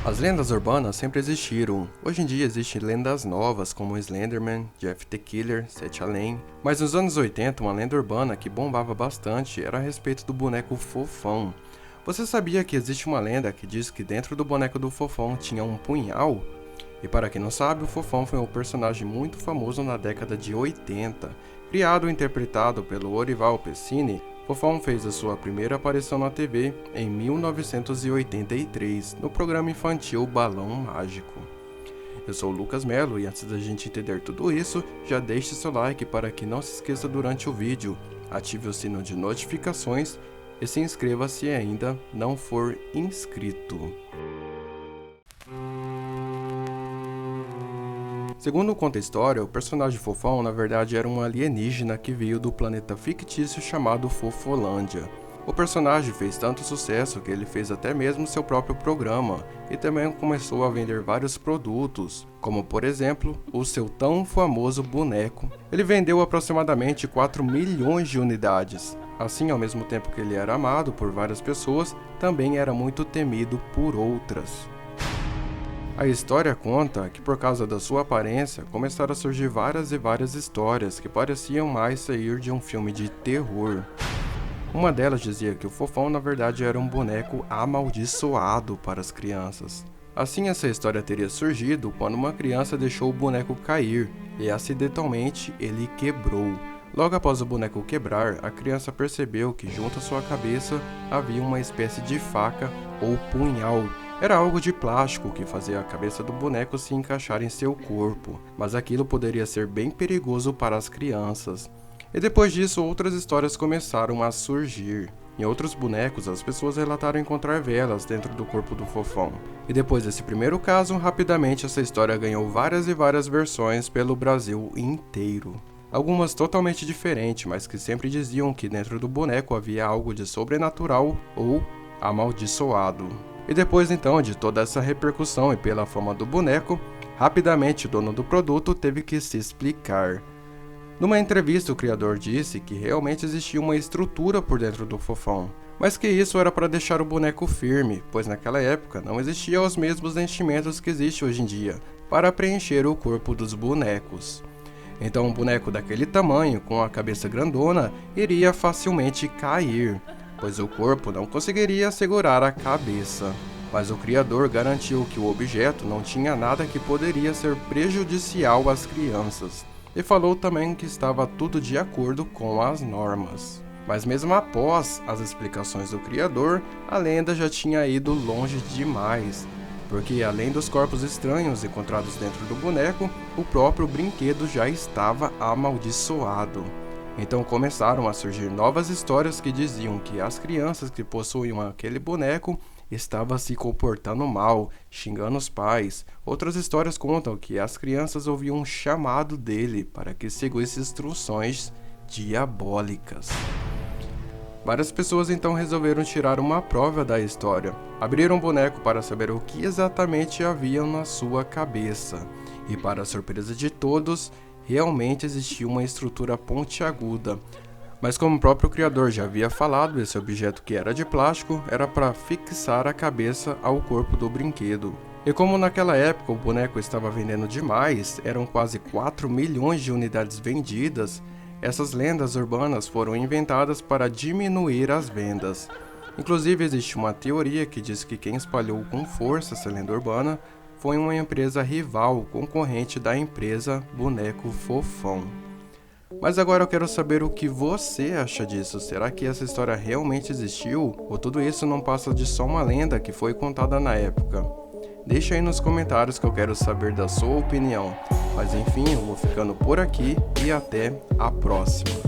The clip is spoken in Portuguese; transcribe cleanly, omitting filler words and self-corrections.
As lendas urbanas sempre existiram. Hoje em dia existem lendas novas como Slenderman, Jeff the Killer, Seth Allen. Mas nos anos 80, uma lenda urbana que bombava bastante era a respeito do boneco Fofão. Você sabia que existe uma lenda que diz que dentro do boneco do Fofão tinha um punhal? E para quem não sabe, o Fofão foi um personagem muito famoso na década de 80. Criado e interpretado pelo Orival Pessini, Fofão fez a sua primeira aparição na TV em 1983, no programa infantil Balão Mágico. Eu sou o Lucas Melo e antes da gente entender tudo isso, já deixe seu like para que não se esqueça durante o vídeo, ative o sino de notificações e se inscreva se ainda não for inscrito. Segundo conta a história, o personagem Fofão na verdade era um alienígena que veio do planeta fictício chamado Fofolândia. O personagem fez tanto sucesso que ele fez até mesmo seu próprio programa e também começou a vender vários produtos, como por exemplo, o seu tão famoso boneco. Ele vendeu aproximadamente 4 milhões de unidades. Assim, ao mesmo tempo que ele era amado por várias pessoas, também era muito temido por outras. A história conta que por causa da sua aparência, começaram a surgir várias e várias histórias que pareciam mais sair de um filme de terror. Uma delas dizia que o Fofão na verdade era um boneco amaldiçoado para as crianças. Assim, essa história teria surgido quando uma criança deixou o boneco cair e acidentalmente ele quebrou. Logo após o boneco quebrar, a criança percebeu que junto à sua cabeça havia uma espécie de faca ou punhal. Era algo de plástico que fazia a cabeça do boneco se encaixar em seu corpo, mas aquilo poderia ser bem perigoso para as crianças. E depois disso, outras histórias começaram a surgir. Em outros bonecos, as pessoas relataram encontrar velas dentro do corpo do Fofão. E depois desse primeiro caso, rapidamente essa história ganhou várias e várias versões pelo Brasil inteiro. Algumas totalmente diferentes, mas que sempre diziam que dentro do boneco havia algo de sobrenatural ou amaldiçoado. E depois então de toda essa repercussão e pela fama do boneco, rapidamente o dono do produto teve que se explicar. Numa entrevista o criador disse que realmente existia uma estrutura por dentro do Fofão, mas que isso era para deixar o boneco firme, pois naquela época não existiam os mesmos enchimentos que existem hoje em dia para preencher o corpo dos bonecos. Então um boneco daquele tamanho, com a cabeça grandona, iria facilmente cair, pois o corpo não conseguiria segurar a cabeça. Mas o criador garantiu que o objeto não tinha nada que poderia ser prejudicial às crianças, e falou também que estava tudo de acordo com as normas. Mas mesmo após as explicações do criador, a lenda já tinha ido longe demais, porque além dos corpos estranhos encontrados dentro do boneco, o próprio brinquedo já estava amaldiçoado. Então começaram a surgir novas histórias que diziam que as crianças que possuíam aquele boneco estavam se comportando mal, xingando os pais. Outras histórias contam que as crianças ouviam um chamado dele para que seguisse instruções diabólicas. Várias pessoas então resolveram tirar uma prova da história. Abriram o boneco para saber o que exatamente havia na sua cabeça. E para a surpresa de todos, realmente existia uma estrutura pontiaguda, mas como o próprio criador já havia falado, esse objeto que era de plástico era para fixar a cabeça ao corpo do brinquedo. E como naquela época o boneco estava vendendo demais, eram quase 4 milhões de unidades vendidas, essas lendas urbanas foram inventadas para diminuir as vendas. Inclusive existe uma teoria que diz que quem espalhou com força essa lenda urbana foi uma empresa rival, concorrente da empresa Boneco Fofão. Mas agora eu quero saber o que você acha disso. Será que essa história realmente existiu? Ou tudo isso não passa de só uma lenda que foi contada na época? Deixa aí nos comentários que eu quero saber da sua opinião. Mas enfim, eu vou ficando por aqui e até a próxima.